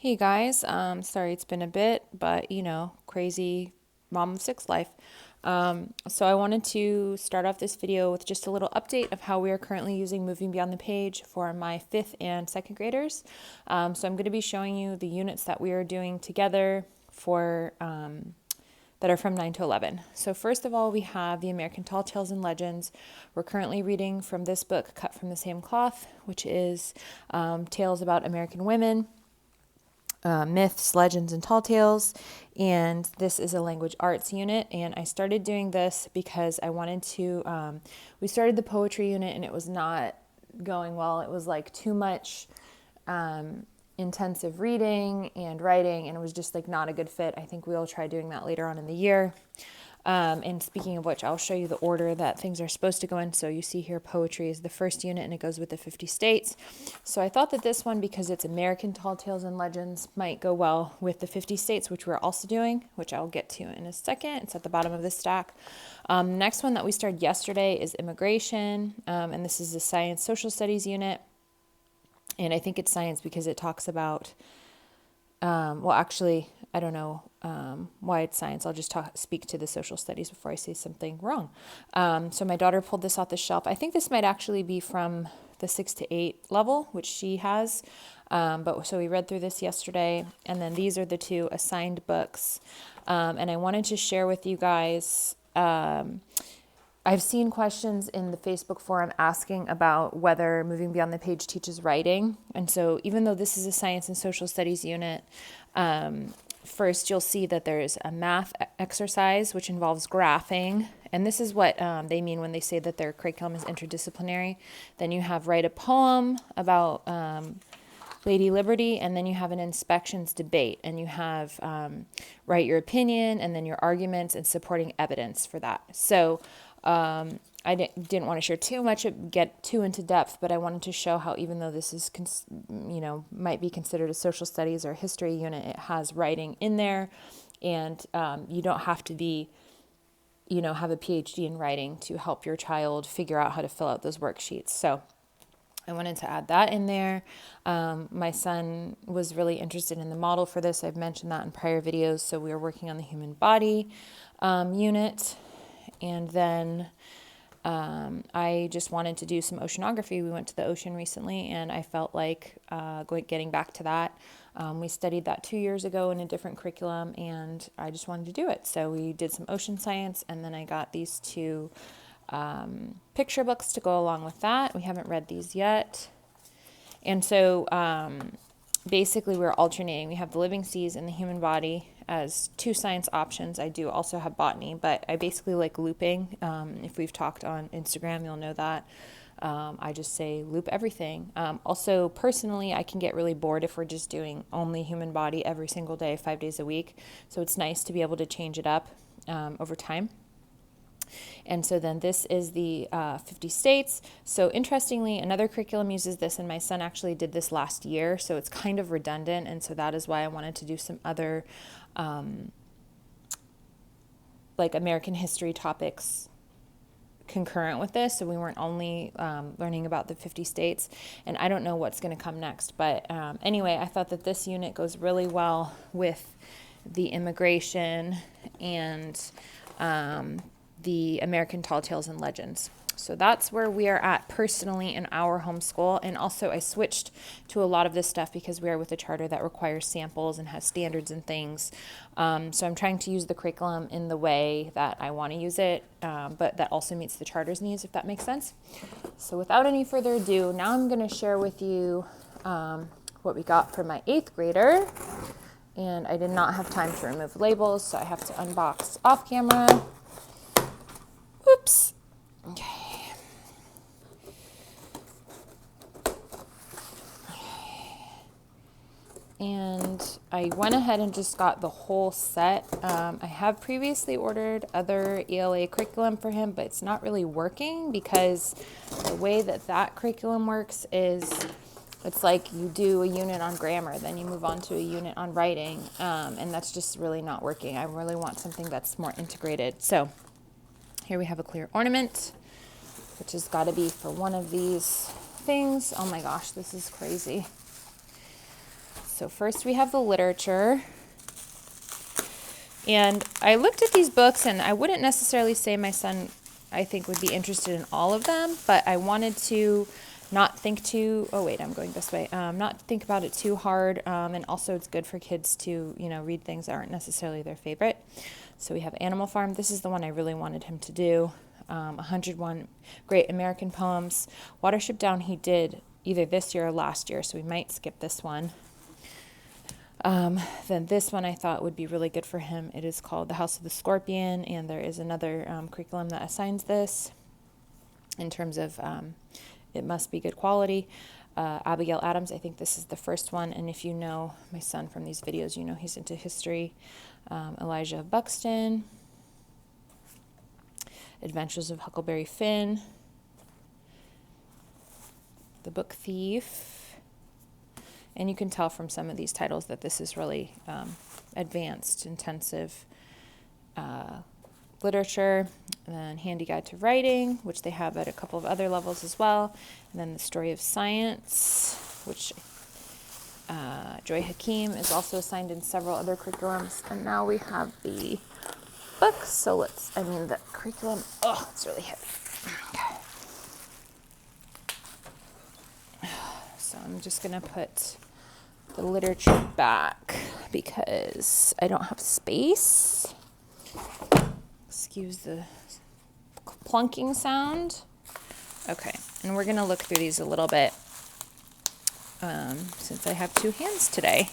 Hey guys, sorry it's been a bit, but crazy mom of six life. So I wanted to start off this video with just a little update of how we are currently using Moving Beyond the Page for my 5th and 2nd graders. So I'm going to be showing you the units that we are doing together for that are from 9 to 11. So first of all, we have the American Tall Tales and Legends. We're currently reading from this book, Cut from the Same Cloth, which is tales about American women. Myths, legends, and tall tales. And this is a language arts unit. And I started doing this because I wanted to, we started the poetry unit and it was not going well. It was like too much intensive reading and writing, and it was just like not a good fit. I think we'll try doing that later on in the year. And speaking of which, I'll show you the order that things are supposed to go in. So you see here, poetry is the first unit and it goes with the 50 states. So I thought that this one, because it's American Tall Tales and Legends, might go well with the 50 states, which we're also doing, which I'll get to in a second. It's at the bottom of the stack. Next one that we started yesterday is immigration. And this is the science social studies unit. And I think it's science because it talks about, actually, I don't know why it's science. I'll just speak to the social studies before I say something wrong. So my daughter pulled this off the shelf. I think this might actually be from the 6 to 8 level, which she has. So we read through this yesterday. And then these are the 2 assigned books. And I wanted to share with you guys, I've seen questions in the Facebook forum asking about whether Moving Beyond the Page teaches writing. And so even though this is a science and social studies unit, first you'll see that there's a math exercise which involves graphing. And this is what they mean when they say that their curriculum is interdisciplinary. Then you have write a poem about Lady Liberty, and then you have an inspections debate, and you have write your opinion, and then your arguments and supporting evidence for that. So I didn't want to share too much, get too into depth, but I wanted to show how even though this is, might be considered a social studies or history unit, it has writing in there, and you don't have to be, have a PhD in writing to help your child figure out how to fill out those worksheets. So I wanted to add that in there. My son was really interested in the model for this. I've mentioned that in prior videos. So we are working on the human body unit. And then I just wanted to do some oceanography. We went to the ocean recently, and I felt like getting back to that. We studied that 2 years ago in a different curriculum, and I just wanted to do it. So we did some ocean science, and then I got these 2 picture books to go along with that. We haven't read these yet. And so basically we're alternating. We have the living seas and the human body as 2 science options. I do also have botany, but I basically like looping. If we've talked on Instagram, you'll know that. I just say loop everything. Also, personally, I can get really bored if we're just doing only human body every single day, 5 days a week. So it's nice to be able to change it up over time. And so then this is the 50 states. So interestingly, another curriculum uses this, and my son actually did this last year, so it's kind of redundant, and so that is why I wanted to do some other like American history topics concurrent with this, so we weren't only learning about the 50 states, and I don't know what's going to come next, but anyway, I thought that this unit goes really well with the immigration and the American Tall Tales and Legends. So that's where we are at personally in our homeschool. And also I switched to a lot of this stuff because we are with a charter that requires samples and has standards and things. So I'm trying to use the curriculum in the way that I want to use it, but that also meets the charter's needs, if that makes sense. So without any further ado, now I'm going to share with you what we got for my 8th grader. And I did not have time to remove labels, so I have to unbox off camera. Oops. Okay. And I went ahead and just got the whole set. I have previously ordered other ELA curriculum for him, but it's not really working because the way that curriculum works is it's like you do a unit on grammar, then you move on to a unit on writing, and that's just really not working. I really want something that's more integrated. So here we have a clear ornament, which has got to be for one of these things. Oh my gosh, this is crazy. So first we have the literature. And I looked at these books, and I wouldn't necessarily say my son, I think, would be interested in all of them, but I wanted to not think too, I'm going this way, not think about it too hard, and also it's good for kids to, read things that aren't necessarily their favorite. So we have Animal Farm. This is the one I really wanted him to do. 101 Great American Poems. Watership Down he did either this year or last year, so we might skip this one. Then this one I thought would be really good for him. It is called The House of the Scorpion, and there is another curriculum that assigns this in terms of it must be good quality. Abigail Adams, I think this is the first one, and if you know my son from these videos, you know he's into history. Elijah Buxton, Adventures of Huckleberry Finn, The Book Thief, and you can tell from some of these titles that this is really advanced, intensive literature. And then Handy Guide to Writing, which they have at a couple of other levels as well. And then The Story of Science, which Joy Hakeem is also assigned in several other curriculums. And now we have the books. So the curriculum, it's really heavy. Okay. So I'm just going to put the literature back because I don't have space. Excuse the plunking sound. Okay, and we're going to look through these a little bit since I have two hands today.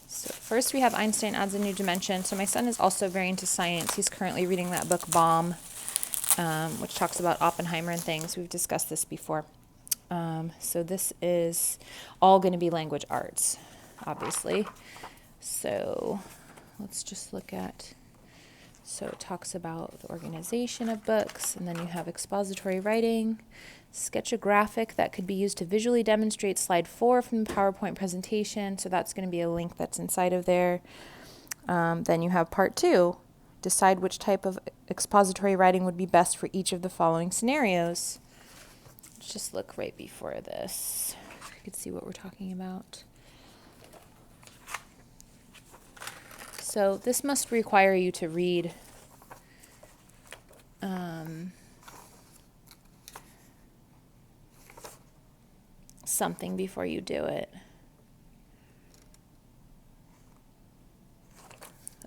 So first we have Einstein Adds a New Dimension. So my son is also very into science. He's currently reading that book Bomb, which talks about Oppenheimer and things. We've discussed this before. So this is all going to be language arts, obviously. So let's just look at, so it talks about the organization of books, and then you have expository writing, sketch a graphic that could be used to visually demonstrate slide 4 from the PowerPoint presentation. So that's going to be a link that's inside of there. Then you have part 2, decide which type of expository writing would be best for each of the following scenarios. Let's just look right before this. You can see what we're talking about. So this must require you to read something before you do it.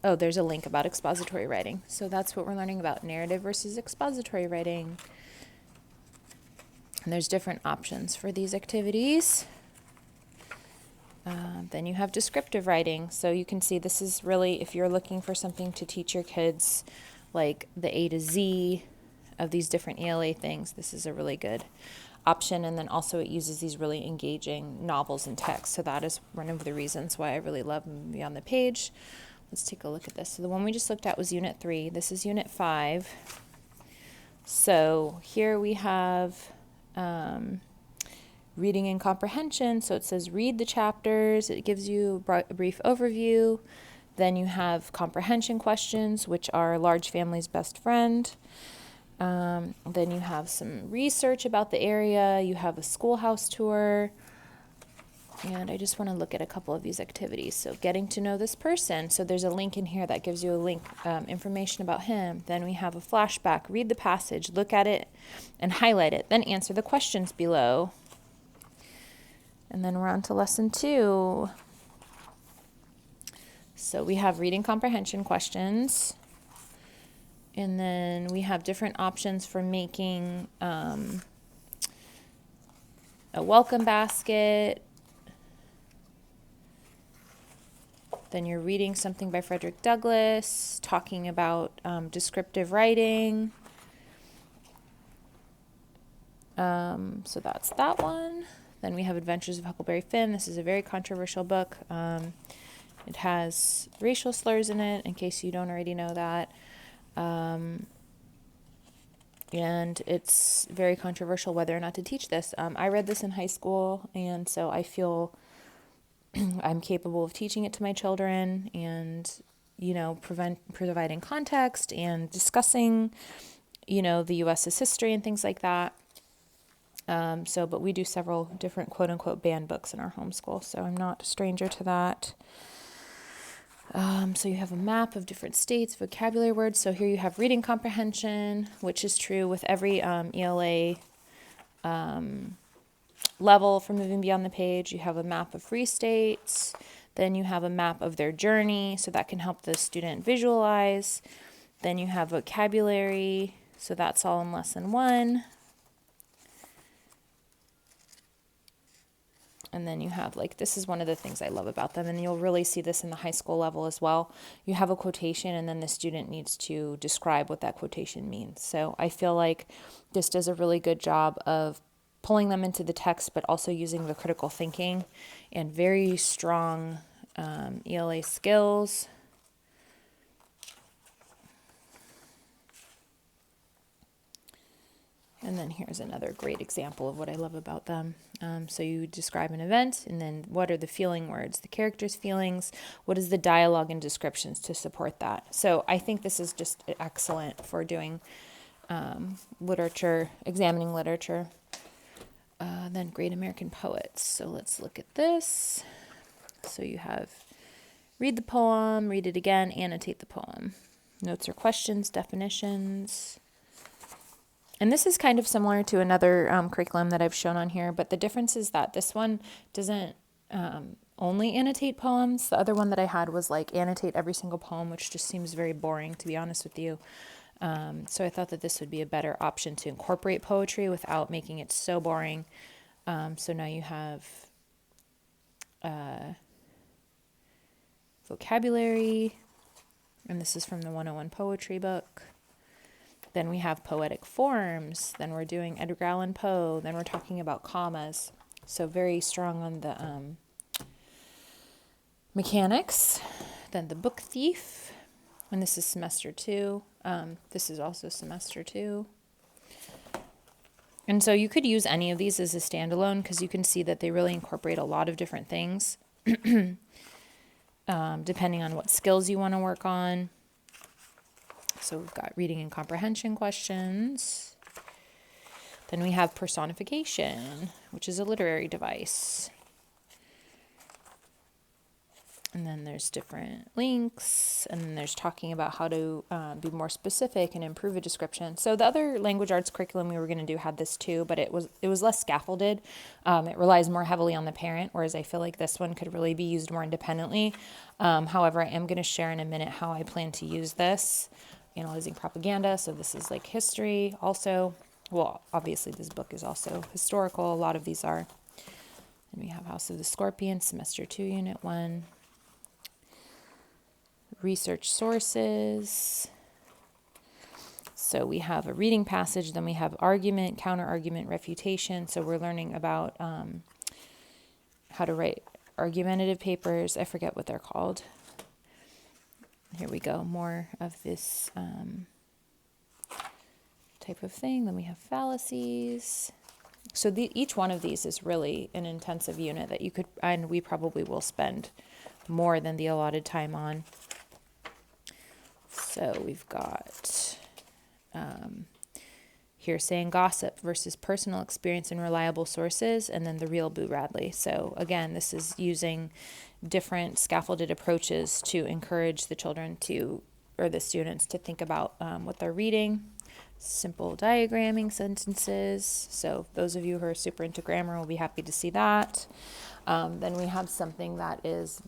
Oh, there's a link about expository writing. So that's what we're learning about, narrative versus expository writing. And there's different options for these activities. Then you have descriptive writing. So you can see this is really, if you're looking for something to teach your kids, like the A to Z of these different ELA things, this is a really good option. And then also it uses these really engaging novels and text. So that is one of the reasons why I really love Beyond the Page. Let's take a look at this. So the one we just looked at was Unit 3. This is Unit 5. So here we have reading and comprehension. So it says read the chapters. It gives you a brief overview. Then you have comprehension questions, which are large family's best friend. Then you have some research about the area. You have a schoolhouse tour. And I just want to look at a couple of these activities. So getting to know this person. So there's a link in here that gives you a link, information about him. Then we have a flashback. Read the passage, look at it, and highlight it. Then answer the questions below. And then we're on to lesson 2. So we have reading comprehension questions. And then we have different options for making a welcome basket. Then you're reading something by Frederick Douglass, talking about descriptive writing. So that's that one. Then we have Adventures of Huckleberry Finn. This is a very controversial book. It has racial slurs in it, in case you don't already know that. And it's very controversial whether or not to teach this. I read this in high school, and so I feel I'm capable of teaching it to my children and, providing context and discussing, the U.S.'s history and things like that. But we do several different quote unquote banned books in our homeschool, so I'm not a stranger to that. So you have a map of different states, vocabulary words. So here you have reading comprehension, which is true with every ELA level for moving beyond the page. You have a map of free states. Then you have a map of their journey, so that can help the student visualize. Then you have vocabulary, so that's all in lesson 1. And then you have, like, this is one of the things I love about them, and you'll really see this in the high school level as well. You have a quotation, and then the student needs to describe what that quotation means. So I feel like this does a really good job of pulling them into the text, but also using the critical thinking and very strong ELA skills. And then here's another great example of what I love about them. So you describe an event, and then what are the feeling words, the characters' feelings, what is the dialogue and descriptions to support that. So I think this is just excellent for doing literature, examining literature. Then Great American Poets. So let's look at this. So you have read the poem, read it again, annotate the poem. Notes or questions, definitions. And this is kind of similar to another curriculum that I've shown on here, but the difference is that this one doesn't only annotate poems. The other one that I had was like annotate every single poem, which just seems very boring, to be honest with you. So I thought that this would be a better option to incorporate poetry without making it so boring. So now you have vocabulary, and this is from the 101 poetry book. Then we have poetic forms. Then we're doing Edgar Allan Poe. Then we're talking about commas. So very strong on the mechanics. Then the book thief. And this is semester 2. This is also semester 2. And so you could use any of these as a standalone because you can see that they really incorporate a lot of different things depending on what skills you want to work on. So we've got reading and comprehension questions. Then we have personification, which is a literary device. And then there's different links, and then there's talking about how to be more specific and improve a description. So the other language arts curriculum we were going to do had this too, but it was less scaffolded. It relies more heavily on the parent, whereas I feel like this one could really be used more independently. However, I am going to share in a minute how I plan to use this. Analyzing propaganda, so this is like history also. Well, obviously this book is also historical. A lot of these are. And we have House of the Scorpion, semester 2, unit 1. Research sources. So we have a reading passage, then we have argument, counter-argument, refutation. So we're learning about how to write argumentative papers. I forget what they're called. Here we go, more of this type of thing. Then we have fallacies. So each one of these is really an intensive unit that you could, and we probably will spend more than the allotted time on. So we've got hearsay and gossip versus personal experience and reliable sources, and then the real Boo Radley. So again, this is using different scaffolded approaches to encourage the children or the students to think about what they're reading. Simple diagramming sentences. So those of you who are super into grammar will be happy to see that. Then we have something that is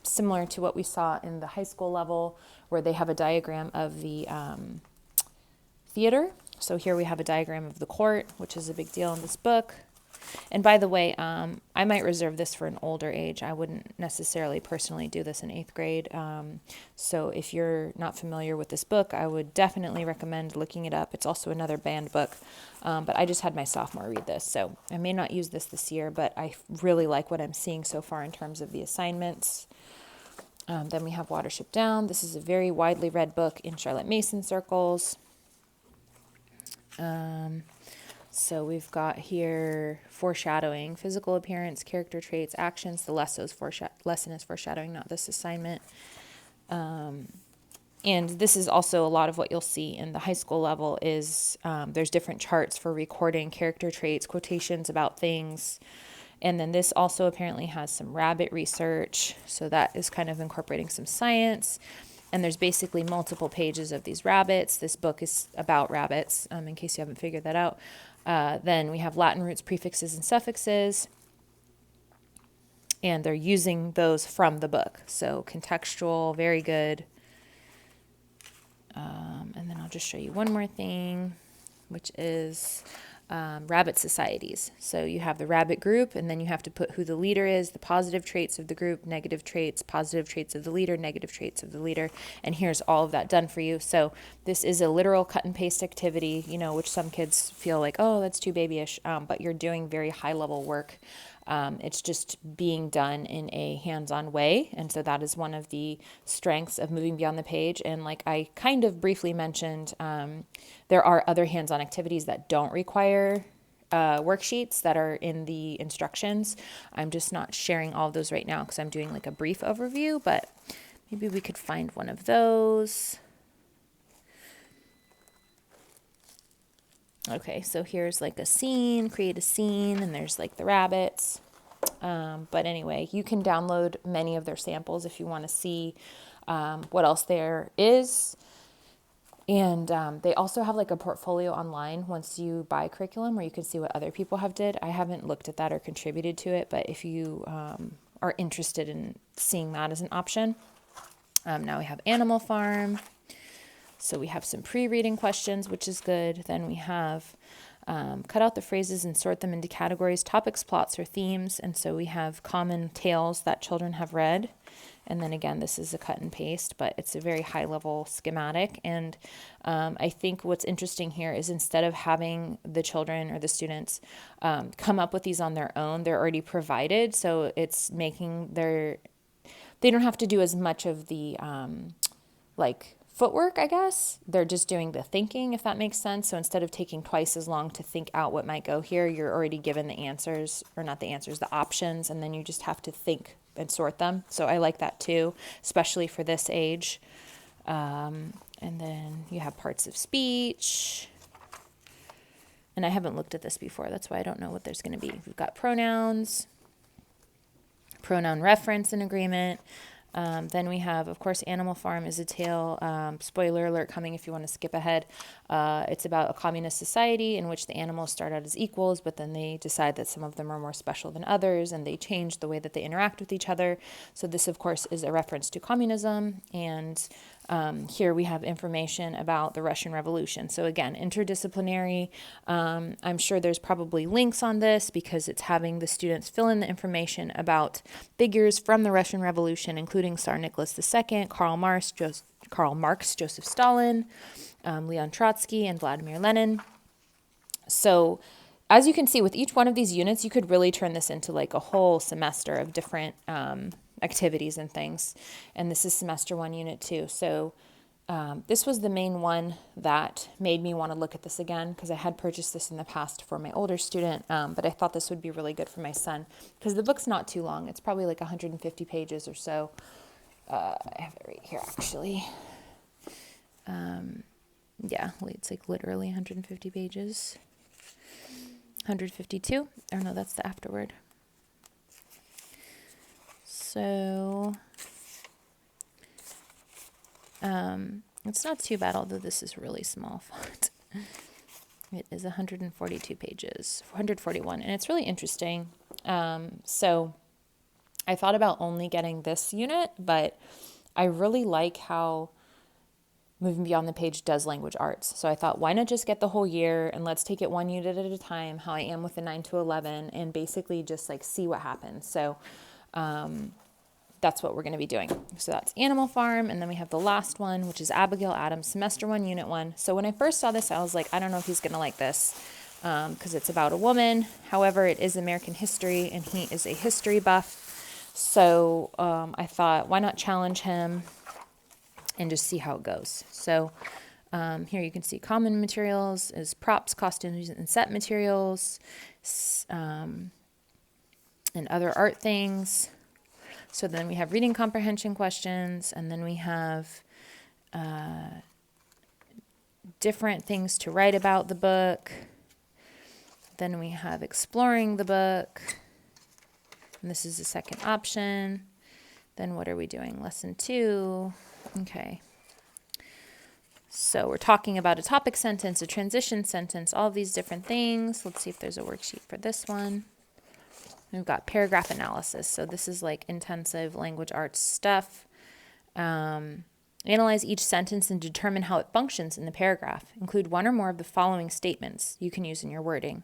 similar to what we saw in the high school level, where they have a diagram of the theater. So here we have a diagram of the court, which is a big deal in this book. And by the way, I might reserve this for an older age. I wouldn't necessarily personally do this in 8th grade. So if you're not familiar with this book, I would definitely recommend looking it up. It's also another banned book, but I just had my sophomore read this. So I may not use this year, but I really like what I'm seeing so far in terms of the assignments. Then we have Watership Down. This is a very widely read book in Charlotte Mason circles. So we've got here foreshadowing, physical appearance, character traits, actions. The lesson is foreshadowing, not this assignment. And this is also a lot of what you'll see in the high school level is there's different charts for recording character traits, quotations about things. And then this also apparently has some rabbit research. So that is kind of incorporating some science. And there's basically multiple pages of these rabbits. This book is about rabbits, in case you haven't figured that out. Then we have Latin roots, prefixes, and suffixes. And they're using those from the book. So contextual, very good. And then I'll just show you one more thing, which is rabbit societies. So you have the rabbit group, and then you have to put who the leader is, the positive traits of the group, negative traits, positive traits of the leader, negative traits of the leader. And here's all of that done for you. So this is a literal cut and paste activity, which some kids feel like, oh, that's too babyish, but you're doing very high level work. It's just being done in a hands-on way. And so that is one of the strengths of moving beyond the page. And like I kind of briefly mentioned, there are other hands-on activities that don't require worksheets that are in the instructions. I'm just not sharing all of those right now because I'm doing like a brief overview, but maybe we could find one of those. Okay, so here's like a scene, create a scene, and there's like the rabbits. But anyway, you can download many of their samples if you want to see what else there is. And they also have like a portfolio online once you buy curriculum where you can see what other people have did. I haven't looked at that or contributed to it, but if you are interested in seeing that as an option. Now we have Animal Farm. So we have some pre-reading questions, which is good. Then we have cut out the phrases and sort them into categories, topics, plots, or themes. And so we have common tales that children have read. And then again, this is a cut and paste, but it's a very high level schematic. And I think what's interesting here is instead of having the children or the students come up with these on their own, they're already provided. So it's making they don't have to do as much of the footwork, I guess. They're just doing the thinking, if that makes sense. So instead of taking twice as long to think out what might go here, you're already given the answers, or not the answers, the options, and then you just have to think and sort them. So I like that too, especially for this age. And then you have parts of speech. And I haven't looked at this before. That's why I don't know what there's going to be. We've got pronouns, pronoun reference and agreement. Then we have, of course, Animal Farm is a tale. Spoiler alert coming if you want to skip ahead. It's about a communist society in which the animals start out as equals, but then they decide that some of them are more special than others, and they change the way that they interact with each other. So this, of course, is a reference to communism. And here we have information about the Russian Revolution. So again, interdisciplinary. I'm sure there's probably links on this because it's having the students fill in the information about figures from the Russian Revolution, including Tsar Nicholas II, Karl Marx, Joseph Stalin, Leon Trotsky, and Vladimir Lenin. So as you can see, with each one of these units, you could really turn this into like a whole semester of different activities and things. And this is semester 1, unit 2. So this was the main one that made me want to look at this again, because I had purchased this in the past for my older student, but I thought this would be really good for my son because the book's not too long. It's probably like 150 pages or so. I have it right here, actually. Yeah, it's like literally 150 pages. 152. Or no, that's the afterword. So it's not too bad, although this is really small font. It is 142 pages, 141, and it's really interesting. So I thought about only getting this unit, but I really like how Moving Beyond the Page does language arts. So I thought, why not just get the whole year and let's take it one unit at a time, how I am with the 9 to 11, and basically just like see what happens. So that's what we're going to be doing. So that's Animal Farm. And then we have the last one, which is Abigail Adams, semester 1, unit 1. So when I first saw this, I was like, I don't know if he's going to like this because it's about a woman. However, it is American history and he is a history buff. So I thought, why not challenge him and just see how it goes. So here you can see common materials is props, costumes, and set materials, and other art things. So then we have reading comprehension questions, and then we have different things to write about the book. Then we have exploring the book. And this is the second option. Then what are we doing? Lesson 2. Okay. So we're talking about a topic sentence, a transition sentence, all of these different things. Let's see if there's a worksheet for this one. We've got paragraph analysis. So this is like intensive language arts stuff. Analyze each sentence and determine how it functions in the paragraph. Include one or more of the following statements you can use in your wording.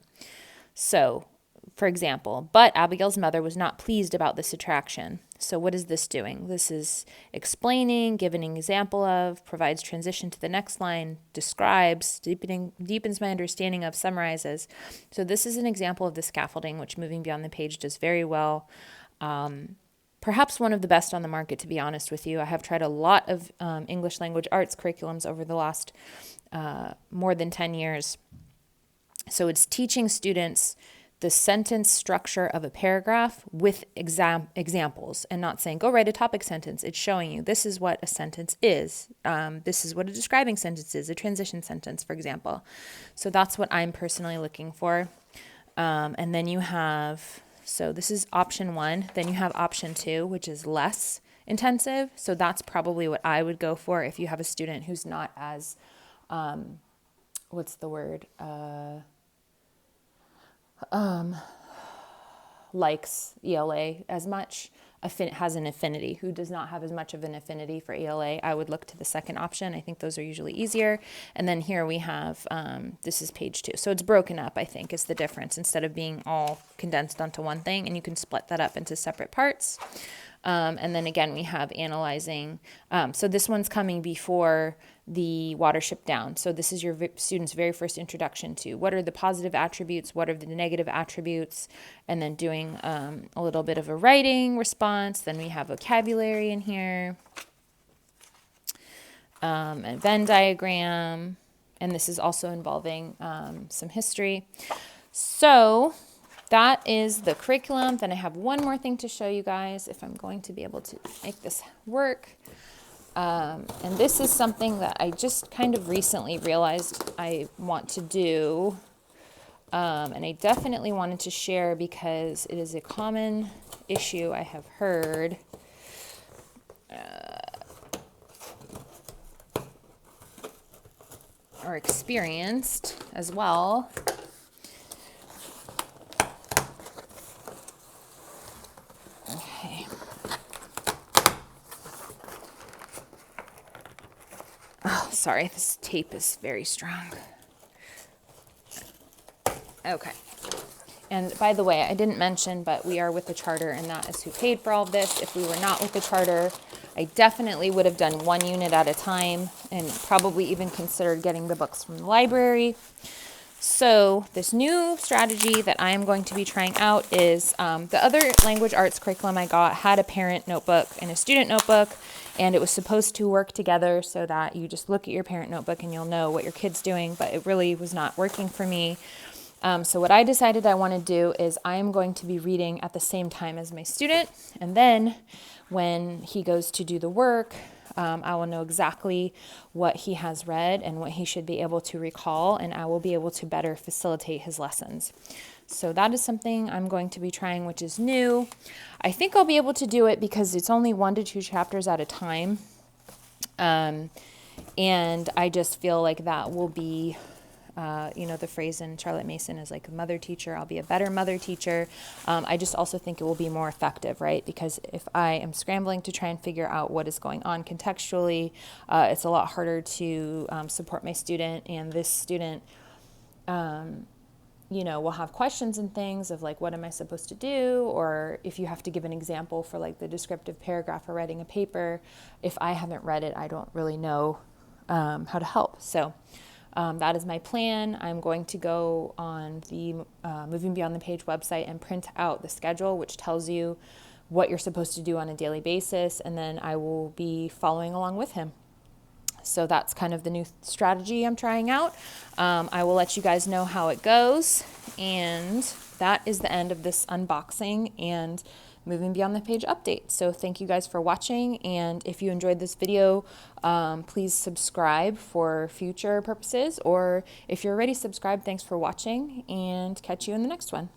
So, for example, but Abigail's mother was not pleased about this attraction. So what is this doing? This is explaining, giving an example of, provides transition to the next line, describes, deepens my understanding of, summarizes. So this is an example of the scaffolding, which Moving Beyond the Page does very well. Perhaps one of the best on the market, to be honest with you. I have tried a lot of English language arts curriculums over the last more than 10 years. So it's teaching students the sentence structure of a paragraph with examples, and not saying, go write a topic sentence. It's showing you this is what a sentence is. This is what a describing sentence is, a transition sentence, for example. So that's what I'm personally looking for. And then you have, so this is option 1. Then you have option 2, which is less intensive. So that's probably what I would go for if you have a student who's not as, what's the word? Likes ELA as much, has an affinity, who does not have as much of an affinity for ELA. I would look to the second option. I think those are usually easier. And then here we have, this is page 2. So it's broken up, I think, is the difference, instead of being all condensed onto one thing, and you can split that up into separate parts. And then again, we have analyzing. So this one's coming before the Watership Down. So this is your student's very first introduction to what are the positive attributes, what are the negative attributes, and then doing a little bit of a writing response. Then we have vocabulary in here, a Venn diagram, and this is also involving some history. So that is the curriculum. Then I have one more thing to show you guys if I'm going to be able to make this work. And this is something that I just kind of recently realized I want to do. And I definitely wanted to share because it is a common issue I have heard. Or experienced as well. Okay. Oh, sorry, this tape is very strong. Okay. And by the way, I didn't mention, but we are with the charter, and that is who paid for all of this. If we were not with the charter, I definitely would have done one unit at a time and probably even considered getting the books from the library. So this new strategy that I am going to be trying out is the other language arts curriculum I got had a parent notebook and a student notebook, and it was supposed to work together so that you just look at your parent notebook and you'll know what your kid's doing, but it really was not working for me. So what I decided I want to do is I am going to be reading at the same time as my student, and then when he goes to do the work, I will know exactly what he has read and what he should be able to recall, and I will be able to better facilitate his lessons. So that is something I'm going to be trying, which is new. I think I'll be able to do it because it's only 1 to 2 chapters at a time. And I just feel like that will be, the phrase in Charlotte Mason is like a mother teacher. I'll be a better mother teacher. I just also think it will be more effective, right? Because if I am scrambling to try and figure out what is going on contextually, it's a lot harder to support my student, and this student, will have questions and things of like, what am I supposed to do? Or if you have to give an example for like the descriptive paragraph or writing a paper, if I haven't read it, I don't really know how to help. So that is my plan. I'm going to go on the Moving Beyond the Page website and print out the schedule, which tells you what you're supposed to do on a daily basis, and then I will be following along with him. So that's kind of the new strategy I'm trying out. I will let you guys know how it goes, and that is the end of this unboxing and moving beyond the page update. So thank you guys for watching, and if you enjoyed this video, please subscribe for future purposes, or if you're already subscribed, thanks for watching, and catch you in the next one.